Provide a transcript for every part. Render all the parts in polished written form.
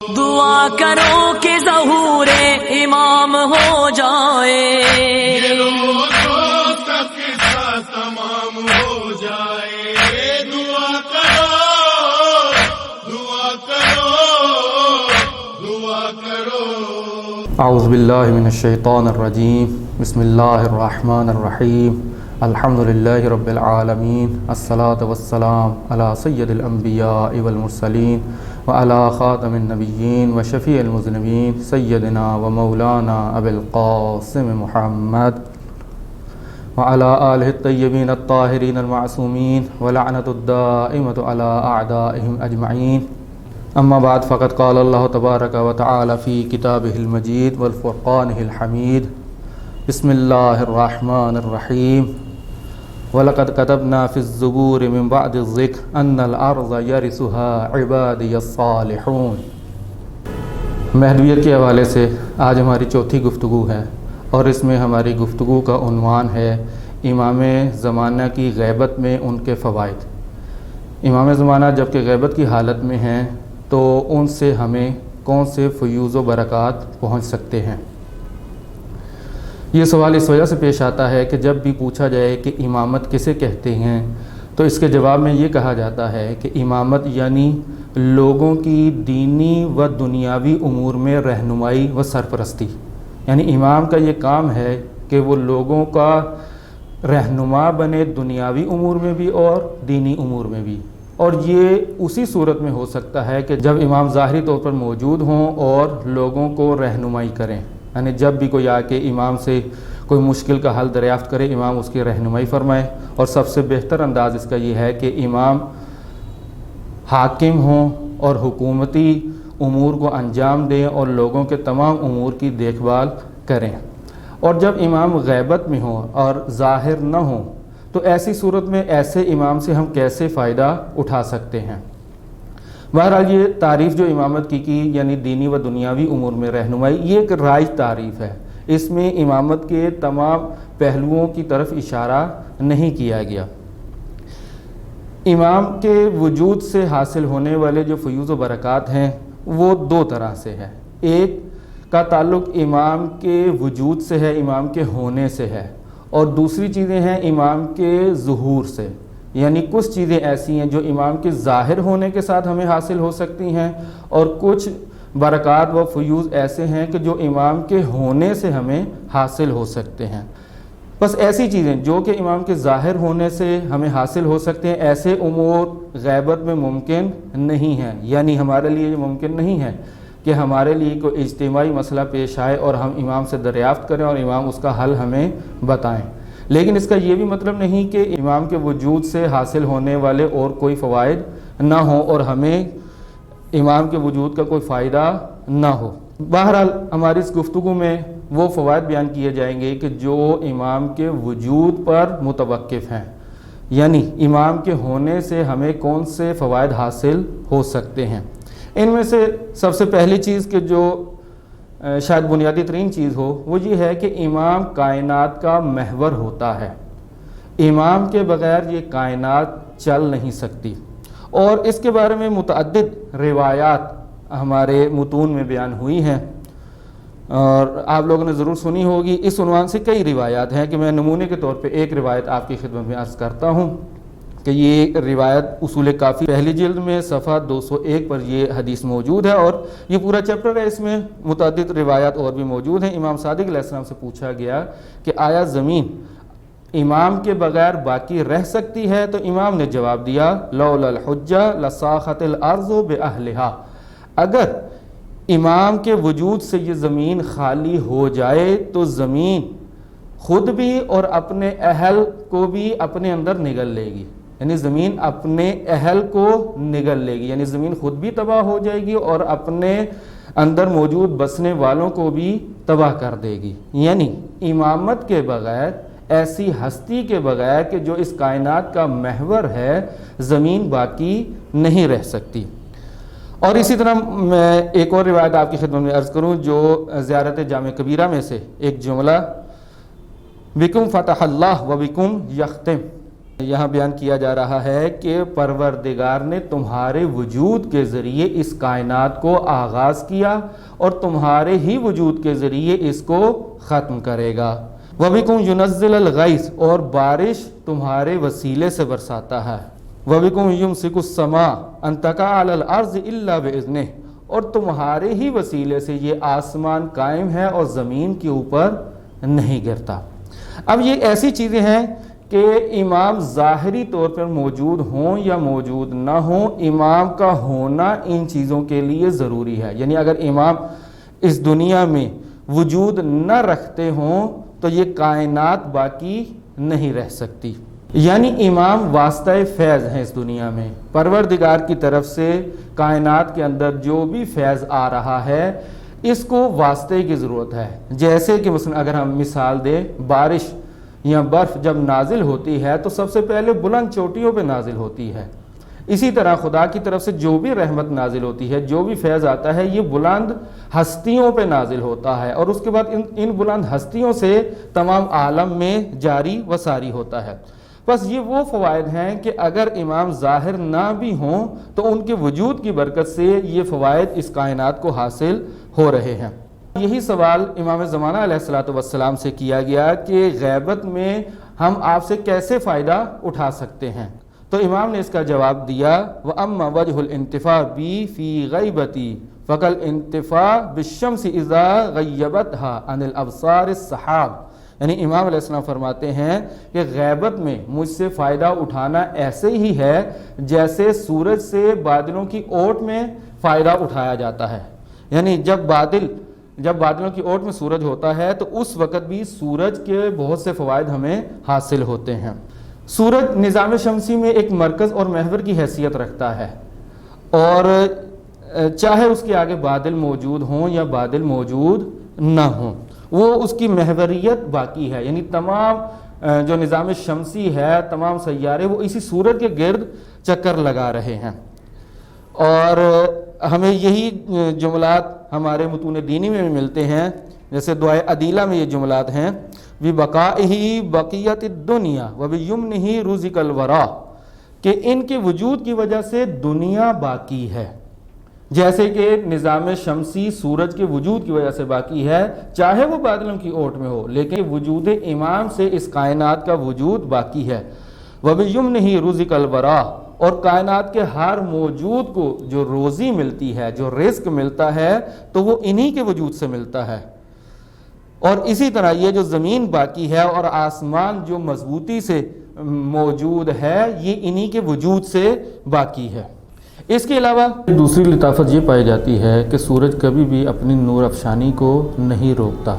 دعا کرو کہ ظہور امام ہو جائے، یہ روزوں تک تمام ہو جائے۔ دعا کرو، دعا کرو، دعا کرو۔ اعوذ باللہ من الشیطان الرجیم، بسم اللہ الرحمن الرحیم، الحمد للہ رب العالمین، الصلاۃ والسلام علی سید الانبیاء والمرسلین وعلی خاتم النبیین وشفیع المذنبین سیدنا و مولانا ابی القاسم محمد وعلی آلہ الطیبین الطاہرین المعصومین ولعنۃ الدائمۃ علی اعدائہم اجمعین۔ اما بعد فقد قال اللہ تبارک و تعالی فی کتابہ المجید والفرقانہ الحمید، بسم اللہ الرحمن الرحیم، وَلَقَدْ كَتَبْنَا فِي الزُّبُورِ مِن بَعْدِ الذِّكْرِ أَنَّ الْأَرْضَ يَرِثُهَا عِبَادِيَ الصَّالِحُونَ۔ مہدویت کے حوالے سے آج ہماری چوتھی گفتگو ہے، اور اس میں ہماری گفتگو کا عنوان ہے امام زمانہ کی غیبت میں ان کے فوائد۔ امام زمانہ جب کہ غیبت کی حالت میں ہیں تو ان سے ہمیں کون سے فیوز و برکات پہنچ سکتے ہیں؟ یہ سوال اس وجہ سے پیش آتا ہے کہ جب بھی پوچھا جائے کہ امامت کسے کہتے ہیں تو اس کے جواب میں یہ کہا جاتا ہے کہ امامت یعنی لوگوں کی دینی و دنیاوی امور میں رہنمائی و سرپرستی، یعنی امام کا یہ کام ہے کہ وہ لوگوں کا رہنما بنے دنیاوی امور میں بھی اور دینی امور میں بھی، اور یہ اسی صورت میں ہو سکتا ہے کہ جب امام ظاہری طور پر موجود ہوں اور لوگوں کو رہنمائی کریں، یعنی جب بھی کوئی آ کے امام سے کوئی مشکل کا حل دریافت کرے امام اس کی رہنمائی فرمائے، اور سب سے بہتر انداز اس کا یہ ہے کہ امام حاکم ہوں اور حکومتی امور کو انجام دیں اور لوگوں کے تمام امور کی دیکھ بھال کریں۔ اور جب امام غیبت میں ہوں اور ظاہر نہ ہوں تو ایسی صورت میں ایسے امام سے ہم کیسے فائدہ اٹھا سکتے ہیں؟ بہرحال یہ تعریف جو امامت کی یعنی دینی و دنیاوی امور میں رہنمائی، یہ ایک رائج تعریف ہے، اس میں امامت کے تمام پہلوؤں کی طرف اشارہ نہیں کیا گیا۔ امام کے وجود سے حاصل ہونے والے جو فیوز و برکات ہیں وہ دو طرح سے ہے۔ ایک کا تعلق امام کے وجود سے ہے، امام کے ہونے سے ہے، اور دوسری چیزیں ہیں امام کے ظہور سے، یعنی کچھ چیزیں ایسی ہیں جو امام کے ظاہر ہونے کے ساتھ ہمیں حاصل ہو سکتی ہیں، اور کچھ برکات و فیوز ایسے ہیں کہ جو امام کے ہونے سے ہمیں حاصل ہو سکتے ہیں۔ بس ایسی چیزیں جو کہ امام کے ظاہر ہونے سے ہمیں حاصل ہو سکتے ہیں، ایسے امور غیبت میں ممکن نہیں ہیں، یعنی ہمارے لیے یہ ممکن نہیں ہے کہ ہمارے لیے کوئی اجتماعی مسئلہ پیش آئے اور ہم امام سے دریافت کریں اور امام اس کا حل ہمیں بتائیں۔ لیکن اس کا یہ بھی مطلب نہیں کہ امام کے وجود سے حاصل ہونے والے اور کوئی فوائد نہ ہوں اور ہمیں امام کے وجود کا کوئی فائدہ نہ ہو۔ بہرحال ہماری اس گفتگو میں وہ فوائد بیان کیے جائیں گے کہ جو امام کے وجود پر متوقف ہیں، یعنی امام کے ہونے سے ہمیں کون سے فوائد حاصل ہو سکتے ہیں۔ ان میں سے سب سے پہلی چیز کہ جو شاید بنیادی ترین چیز ہو وہ یہ ہے کہ امام کائنات کا محور ہوتا ہے۔ امام کے بغیر یہ کائنات چل نہیں سکتی، اور اس کے بارے میں متعدد روایات ہمارے متون میں بیان ہوئی ہیں، اور آپ لوگوں نے ضرور سنی ہوگی۔ اس عنوان سے کئی روایات ہیں کہ میں نمونے کے طور پہ ایک روایت آپ کی خدمت میں عرض کرتا ہوں کہ یہ روایت اصول کافی پہلی جلد میں صفحہ 201 پر یہ حدیث موجود ہے، اور یہ پورا چیپٹر ہے، اس میں متعدد روایات اور بھی موجود ہیں۔ امام صادق علیہ السلام سے پوچھا گیا کہ آیا زمین امام کے بغیر باقی رہ سکتی ہے؟ تو امام نے جواب دیا لولا الحجہ لصاخت الارض باہلہا، اگر امام کے وجود سے یہ زمین خالی ہو جائے تو زمین خود بھی اور اپنے اہل کو بھی اپنے اندر نگل لے گی، یعنی زمین اپنے اہل کو نگل لے گی، یعنی زمین خود بھی تباہ ہو جائے گی اور اپنے اندر موجود بسنے والوں کو بھی تباہ کر دے گی۔ یعنی امامت کے بغیر، ایسی ہستی کے بغیر کہ جو اس کائنات کا محور ہے، زمین باقی نہیں رہ سکتی۔ اور اسی طرح میں ایک اور روایت آپ کی خدمت میں عرض کروں جو زیارت جامع کبیرہ میں سے ایک جملہ بکم فتح اللہ و بکم یختم، یہاں بیان کیا جا رہا ہے کہ پروردگار نے تمہارے وجود کے ذریعے اس کائنات کو آغاز کیا اور تمہارے ہی وجود کے ذریعے اس کو ختم کرے گا۔ وَبِكُمْ يُنَزِّلُ الْغَيْثَ، اور بارش تمہارے وسیلے سے برساتا ہے۔ وَبِكُمْ يُمْسِكُ السَّمَاءَ أَن تَقَعَ عَلَى الْأَرْضِ إِلَّا بِإِذْنِهِ، اور تمہارے ہی وسیلے سے یہ آسمان قائم ہے اور زمین کے اوپر نہیں گرتا۔ اب یہ ایسی چیزیں ہیں کہ امام ظاہری طور پر موجود ہوں یا موجود نہ ہوں، امام کا ہونا ان چیزوں کے لیے ضروری ہے۔ یعنی اگر امام اس دنیا میں وجود نہ رکھتے ہوں تو یہ کائنات باقی نہیں رہ سکتی۔ یعنی امام واسطہ فیض ہیں اس دنیا میں، پروردگار کی طرف سے کائنات کے اندر جو بھی فیض آ رہا ہے اس کو واسطے کی ضرورت ہے۔ جیسے کہ مثلا اگر ہم مثال دیں، بارش یا برف جب نازل ہوتی ہے تو سب سے پہلے بلند چوٹیوں پہ نازل ہوتی ہے۔ اسی طرح خدا کی طرف سے جو بھی رحمت نازل ہوتی ہے، جو بھی فیض آتا ہے، یہ بلند ہستیوں پہ نازل ہوتا ہے اور اس کے بعد ان بلند ہستیوں سے تمام عالم میں جاری و ساری ہوتا ہے۔ بس یہ وہ فوائد ہیں کہ اگر امام ظاہر نہ بھی ہوں تو ان کے وجود کی برکت سے یہ فوائد اس کائنات کو حاصل ہو رہے ہیں۔ یہی سوال امام زمانہ علیہ السلام سے کیا گیا کہ غیبت میں ہم آپ سے کیسے فائدہ اٹھا سکتے ہیں؟ تو امام نے اس کا جواب دیا، وَأَمَّا وَجْهُ الْإِنْتِفَاعِ بِي فِي غَيْبَتِي فَكَالْإِنْتِفَاعِ بِالشَّمْسِ إِذَا غَيَّبَتْهَا عَنِ الْأَبْصَارِ السَّحَابِ، یعنی امام علیہ السلام فرماتے ہیں کہ غیبت میں مجھ سے فائدہ اٹھانا ایسے ہی ہے جیسے سورج سے بادلوں کی اوٹ میں فائدہ اٹھایا جاتا ہے۔ یعنی جب بادلوں کی اوٹ میں سورج ہوتا ہے تو اس وقت بھی سورج کے بہت سے فوائد ہمیں حاصل ہوتے ہیں۔ سورج نظام شمسی میں ایک مرکز اور محور کی حیثیت رکھتا ہے، اور چاہے اس کے آگے بادل موجود ہوں یا بادل موجود نہ ہوں، وہ اس کی محوریت باقی ہے۔ یعنی تمام جو نظام شمسی ہے، تمام سیارے وہ اسی سورج کے گرد چکر لگا رہے ہیں۔ اور ہمیں یہی جملات ہمارے متون دینی میں بھی ملتے ہیں، جیسے دعائے عدیلہ میں یہ جملات ہیں، بِبَقَائِهِ بَقِيَّتِ الدُّنْيَا وَبِيُمْنِهِ رُزِقَ الْوَرَا، کہ ان کے وجود کی وجہ سے دنیا باقی ہے۔ جیسے کہ نظام شمسی سورج کے وجود کی وجہ سے باقی ہے، چاہے وہ بادلوں کی اوٹ میں ہو، لیکن وجود امام سے اس کائنات کا وجود باقی ہے۔ وَبِيُمْنِهِ رُزِقَ الْوَرَا، اور کائنات کے ہر موجود کو جو روزی ملتی ہے، جو رزق ملتا ہے، تو وہ انہی کے وجود سے ملتا ہے۔ اور اسی طرح یہ جو زمین باقی ہے اور آسمان جو مضبوطی سے موجود ہے، یہ انہی کے وجود سے باقی ہے۔ اس کے علاوہ دوسری لطافت یہ پائی جاتی ہے کہ سورج کبھی بھی اپنی نور افشانی کو نہیں روکتا۔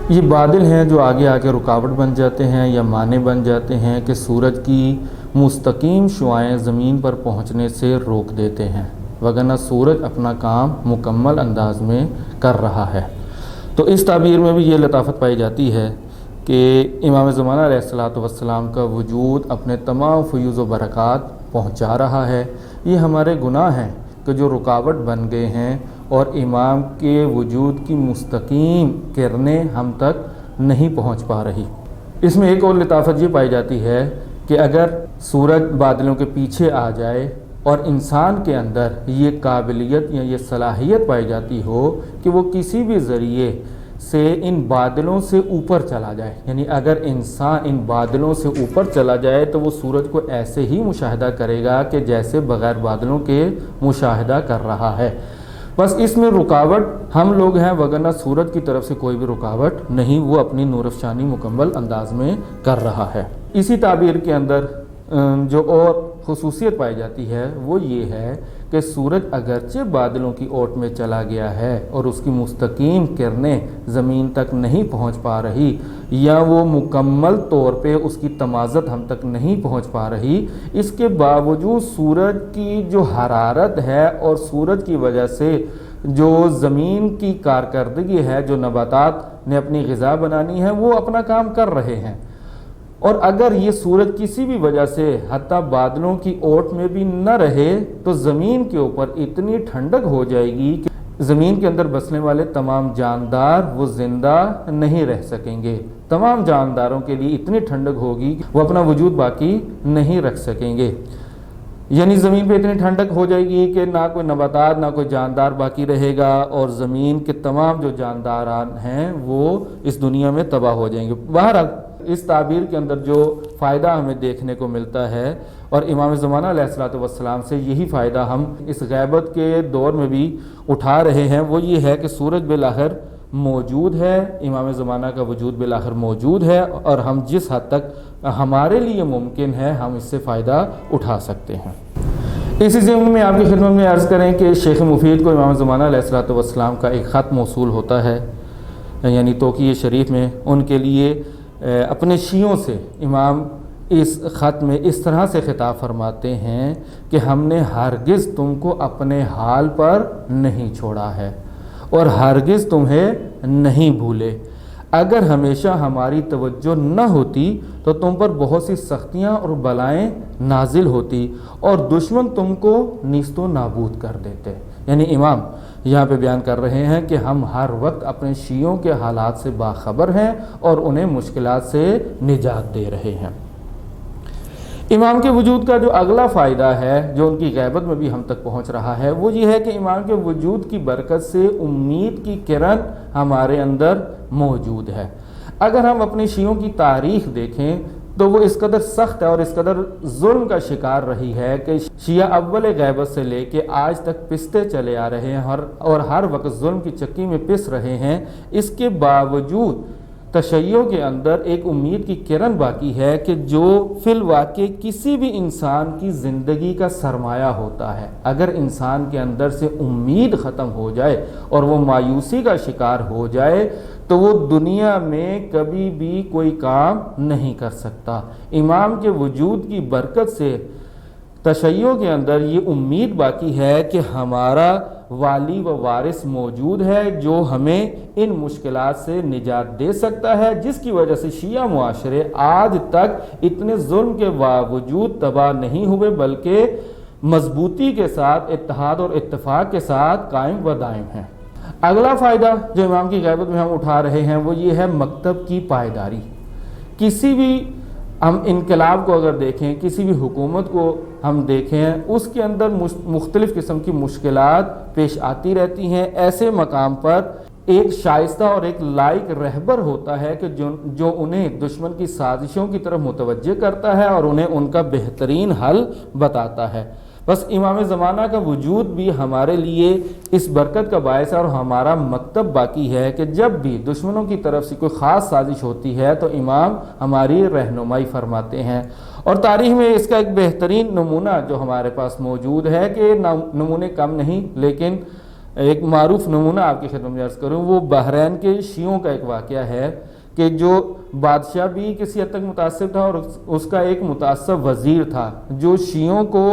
یہ بادل ہیں جو آگے آگے رکاوٹ بن جاتے ہیں یا مانع بن جاتے ہیں کہ سورج کی مستقیم شعاعیں زمین پر پہنچنے سے روک دیتے ہیں، وگرنہ سورج اپنا کام مکمل انداز میں کر رہا ہے۔ تو اس تعبیر میں بھی یہ لطافت پائی جاتی ہے کہ امام زمانہ علیہ السلام کا وجود اپنے تمام فیوز و برکات پہنچا رہا ہے۔ یہ ہمارے گناہ ہیں کہ جو رکاوٹ بن گئے ہیں اور امام کے وجود کی مستقیم کرنیں ہم تک نہیں پہنچ پا رہی۔ اس میں ایک اور لطافت یہ پائی جاتی ہے کہ اگر سورج بادلوں کے پیچھے آ جائے اور انسان کے اندر یہ قابلیت یا یہ صلاحیت پائی جاتی ہو کہ وہ کسی بھی ذریعے سے ان بادلوں سے اوپر چلا جائے، یعنی اگر انسان ان بادلوں سے اوپر چلا جائے تو وہ سورج کو ایسے ہی مشاہدہ کرے گا کہ جیسے بغیر بادلوں کے مشاہدہ کر رہا ہے۔ بس اس میں رکاوٹ ہم لوگ ہیں، وگرنہ سورج کی طرف سے کوئی بھی رکاوٹ نہیں، وہ اپنی نور افشانی مکمل انداز میں کر رہا ہے۔ اسی تعبیر کے اندر جو اور خصوصیت پائی جاتی ہے وہ یہ ہے کہ سورج اگرچہ بادلوں کی اوٹ میں چلا گیا ہے اور اس کی مستقیم کرنیں زمین تک نہیں پہنچ پا رہی یا وہ مکمل طور پہ اس کی تمازت ہم تک نہیں پہنچ پا رہی، اس کے باوجود سورج کی جو حرارت ہے اور سورج کی وجہ سے جو زمین کی کارکردگی ہے، جو نباتات نے اپنی غذا بنانی ہے، وہ اپنا کام کر رہے ہیں۔ اور اگر یہ سورج کسی بھی وجہ سے حتیٰ بادلوں کی اوٹ میں بھی نہ رہے تو زمین کے اوپر اتنی ٹھنڈک ہو جائے گی کہ زمین کے اندر بسنے والے تمام جاندار وہ زندہ نہیں رہ سکیں گے. تمام جانداروں کے لیے اتنی ٹھنڈک ہوگی کہ وہ اپنا وجود باقی نہیں رکھ سکیں گے. یعنی زمین پہ اتنی ٹھنڈک ہو جائے گی کہ نہ کوئی نباتات نہ کوئی جاندار باقی رہے گا، اور زمین کے تمام جو جانداران ہیں وہ اس دنیا میں تباہ ہو جائیں گے. بہرحال اس تعبیر کے اندر جو فائدہ ہمیں دیکھنے کو ملتا ہے، اور امام زمانہ علیہ الصلوۃ والسلام سے یہی فائدہ ہم اس غیبت کے دور میں بھی اٹھا رہے ہیں، وہ یہ ہے کہ سورج بالآخر موجود ہے، امام زمانہ کا وجود بالآخر موجود ہے، اور ہم جس حد تک ہمارے لیے ممکن ہے ہم اس سے فائدہ اٹھا سکتے ہیں. اسی ضمن میں آپ کی خدمت میں عرض کریں کہ شیخ مفید کو امام زمانہ علیہ الصلوۃ والسلام کا ایک خط موصول ہوتا ہے، یعنی توقیہ شریف میں ان کے لیے اپنے شیعوں سے امام اس خط میں اس طرح سے خطاب فرماتے ہیں کہ ہم نے ہرگز تم کو اپنے حال پر نہیں چھوڑا ہے اور ہرگز تمہیں نہیں بھولے. اگر ہمیشہ ہماری توجہ نہ ہوتی تو تم پر بہت سی سختیاں اور بلائیں نازل ہوتی اور دشمن تم کو نیست و نابود کر دیتے. یعنی امام یہاں پہ بیان کر رہے ہیں کہ ہم ہر وقت اپنے شیعوں کے حالات سے باخبر ہیں اور انہیں مشکلات سے نجات دے رہے ہیں. امام کے وجود کا جو اگلا فائدہ ہے جو ان کی غیبت میں بھی ہم تک پہنچ رہا ہے وہ یہ ہے کہ امام کے وجود کی برکت سے امید کی کرن ہمارے اندر موجود ہے. اگر ہم اپنی شیعوں کی تاریخ دیکھیں تو وہ اس قدر سخت ہے اور اس قدر ظلم کا شکار رہی ہے کہ شیعہ اول غیبت سے لے کے آج تک پستے چلے آ رہے ہیں اور ہر وقت ظلم کی چکی میں پس رہے ہیں. اس کے باوجود تشیع کے اندر ایک امید کی کرن باقی ہے کہ جو فی الواقع کسی بھی انسان کی زندگی کا سرمایہ ہوتا ہے. اگر انسان کے اندر سے امید ختم ہو جائے اور وہ مایوسی کا شکار ہو جائے تو وہ دنیا میں کبھی بھی کوئی کام نہیں کر سکتا. امام کے وجود کی برکت سے تشیع کے اندر یہ امید باقی ہے کہ ہمارا والی و وارث موجود ہے جو ہمیں ان مشکلات سے نجات دے سکتا ہے، جس کی وجہ سے شیعہ معاشرے آج تک اتنے ظلم کے باوجود تباہ نہیں ہوئے بلکہ مضبوطی کے ساتھ اتحاد اور اتفاق کے ساتھ قائم و دائم ہیں. اگلا فائدہ جو امام کی غیبت میں ہم اٹھا رہے ہیں وہ یہ ہے مکتب کی پائیداری. کسی بھی ہم انقلاب کو اگر دیکھیں، کسی بھی حکومت کو ہم دیکھیں، اس کے اندر مختلف قسم کی مشکلات پیش آتی رہتی ہیں. ایسے مقام پر ایک شائستہ اور ایک لائق رہبر ہوتا ہے کہ جو انہیں دشمن کی سازشوں کی طرف متوجہ کرتا ہے اور انہیں ان کا بہترین حل بتاتا ہے. بس امام زمانہ کا وجود بھی ہمارے لیے اس برکت کا باعث ہے اور ہمارا مکتب باقی ہے کہ جب بھی دشمنوں کی طرف سے کوئی خاص سازش ہوتی ہے تو امام ہماری رہنمائی فرماتے ہیں. اور تاریخ میں اس کا ایک بہترین نمونہ جو ہمارے پاس موجود ہے کہ نمونے کم نہیں لیکن ایک معروف نمونہ آپ کی خدمت میں عرض کروں، وہ بحرین کے شیعوں کا ایک واقعہ ہے کہ جو بادشاہ بھی کسی حد تک متعصب تھا اور اس کا ایک متعصب وزیر تھا جو شیعوں کو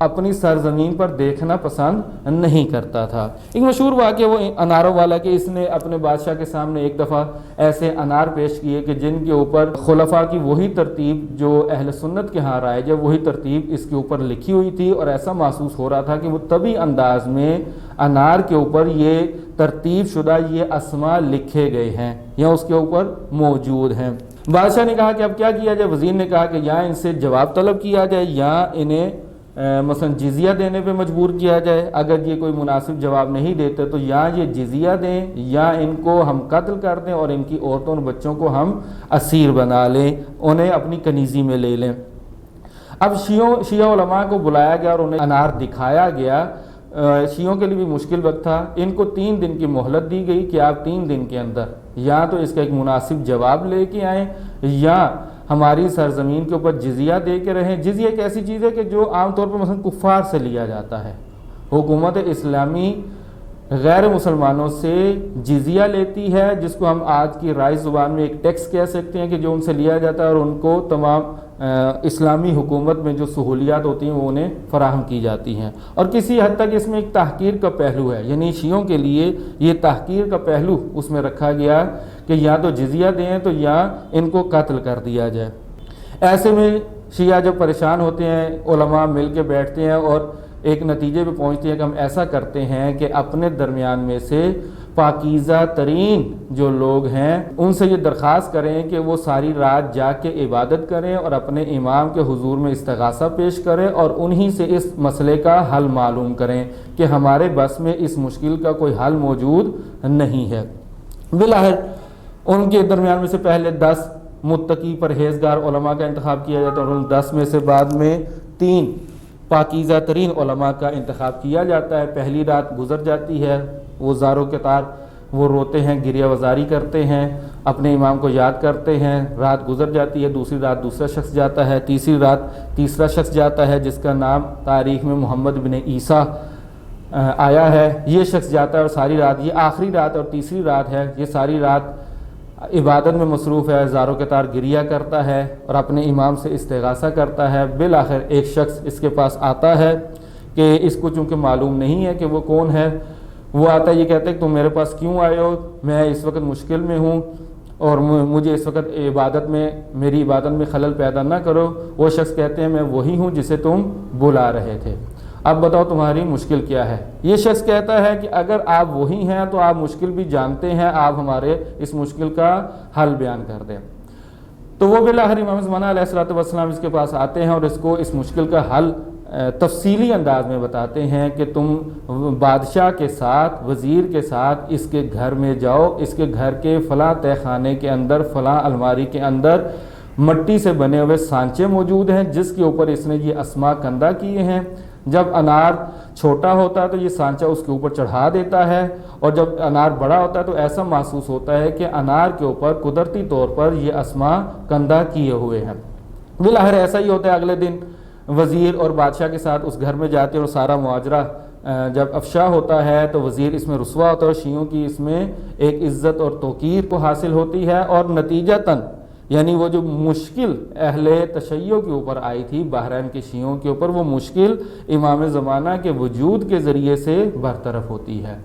اپنی سرزمین پر دیکھنا پسند نہیں کرتا تھا. ایک مشہور واقعہ وہ اناروں والا کہ اس نے اپنے بادشاہ کے سامنے ایک دفعہ ایسے انار پیش کیے کہ جن کے اوپر خلفاء کی وہی ترتیب جو اہل سنت کے ہاں رائج ہے وہی ترتیب اس کے اوپر لکھی ہوئی تھی، اور ایسا محسوس ہو رہا تھا کہ وہ طبی انداز میں انار کے اوپر یہ ترتیب شدہ یہ اسماء لکھے گئے ہیں یا اس کے اوپر موجود ہیں. بادشاہ نے کہا کہ اب کیا کیا جائے؟ وزیر نے کہا کہ یا ان سے جواب طلب کیا جائے یا انہیں مثلا جزیہ دینے پہ مجبور کیا جائے. اگر یہ کوئی مناسب جواب نہیں دیتے تو یا یہ جزیہ دیں یا ان کو ہم قتل کر دیں اور ان کی عورتوں اور بچوں کو ہم اسیر بنا لیں، انہیں اپنی کنیزی میں لے لیں. اب شیعہ علماء کو بلایا گیا اور انہیں انار دکھایا گیا. شیعوں کے لیے بھی مشکل وقت تھا. ان کو 3 دن کی مہلت دی گئی کہ آپ 3 دن کے اندر یا تو اس کا ایک مناسب جواب لے کے آئیں یا ہماری سرزمین کے اوپر جزیہ دے کے رہیں. جزیہ ایک ایسی چیز ہے کہ جو عام طور پر مثلا کفار سے لیا جاتا ہے. حکومت اسلامی غیر مسلمانوں سے جزیہ لیتی ہے جس کو ہم آج کی رائج زبان میں ایک ٹیکس کہہ سکتے ہیں کہ جو ان سے لیا جاتا ہے اور ان کو تمام اسلامی حکومت میں جو سہولیات ہوتی ہیں وہ انہیں فراہم کی جاتی ہیں. اور کسی حد تک اس میں ایک تحقیر کا پہلو ہے، یعنی شیعوں کے لیے یہ تحقیر کا پہلو اس میں رکھا گیا کہ یا تو جزیہ دیں تو یا ان کو قتل کر دیا جائے. ایسے میں شیعہ جب پریشان ہوتے ہیں علماء مل کے بیٹھتے ہیں اور ایک نتیجے پہ پہنچتی ہے کہ ہم ایسا کرتے ہیں کہ اپنے درمیان میں سے پاکیزہ ترین جو لوگ ہیں ان سے یہ درخواست کریں کہ وہ ساری رات جاگ کے عبادت کریں اور اپنے امام کے حضور میں استغاثہ پیش کریں اور انہی سے اس مسئلے کا حل معلوم کریں کہ ہمارے بس میں اس مشکل کا کوئی حل موجود نہیں ہے۔ بالآخر ان کے درمیان میں سے پہلے 10 متقی پرہیزگار علماء کا انتخاب کیا جاتا ہے اور ان 10 میں سے بعد میں 3 پاکیزہ ترین علماء کا انتخاب کیا جاتا ہے۔ پہلی رات گزر جاتی ہے، وہ زارو کتار وہ روتے ہیں، گریہ وزاری کرتے ہیں، اپنے امام کو یاد کرتے ہیں، رات گزر جاتی ہے۔ دوسری رات دوسرا شخص جاتا ہے، تیسری رات تیسرا شخص جاتا ہے جس کا نام تاریخ میں محمد بن عیسیٰ آیا ہے، یہ شخص جاتا ہے اور ساری رات، یہ آخری رات اور تیسری رات ہے، یہ ساری رات عبادت میں مصروف ہے، زارو کتار گریہ کرتا ہے اور اپنے امام سے استغاثہ کرتا ہے۔ بالآخر ایک شخص اس کے پاس آتا ہے کہ اس کو چونکہ معلوم نہیں ہے کہ وہ کون ہے، وہ آتا ہے، یہ کہتا ہے کہ تم میرے پاس کیوں آئے ہو، میں اس وقت مشکل میں ہوں اور مجھے اس وقت میری عبادت میں خلل پیدا نہ کرو۔ وہ شخص کہتے ہیں میں وہی ہوں جسے تم بلا رہے تھے، اب بتاؤ تمہاری مشکل کیا ہے۔ یہ شخص کہتا ہے کہ اگر آپ وہی ہیں تو آپ مشکل بھی جانتے ہیں، آپ ہمارے اس مشکل کا حل بیان کر دیں۔ تو وہ بالآخر امام زمانہ علیہ السلام اس کے پاس آتے ہیں اور اس کو اس مشکل کا حل تفصیلی انداز میں بتاتے ہیں کہ تم بادشاہ کے ساتھ، وزیر کے ساتھ اس کے گھر میں جاؤ، اس کے گھر کے فلاں تہ خانے کے اندر، فلاں الماری کے اندر مٹی سے بنے ہوئے سانچے موجود ہیں جس کے اوپر اس نے یہ اسماء کندہ کیے ہیں۔ جب انار چھوٹا ہوتا ہے تو یہ سانچہ اس کے اوپر چڑھا دیتا ہے اور جب انار بڑا ہوتا ہے تو ایسا محسوس ہوتا ہے کہ انار کے اوپر قدرتی طور پر یہ اسماء کندہ کیے ہوئے ہیں۔ بالآخر ایسا ہی ہوتا ہے، اگلے دن وزیر اور بادشاہ کے ساتھ اس گھر میں جاتے ہیں اور سارا مواجرہ جب افشا ہوتا ہے تو وزیر اس میں رسوا ہوتا ہے اور شیعوں کی اس میں ایک عزت اور توقیر کو حاصل ہوتی ہے اور نتیجتاً یعنی وہ جو مشکل اہل تشیع کے اوپر آئی تھی، بحرین کے شیعوں کے اوپر، وہ مشکل امام زمانہ کے وجود کے ذریعے سے برطرف ہوتی ہے۔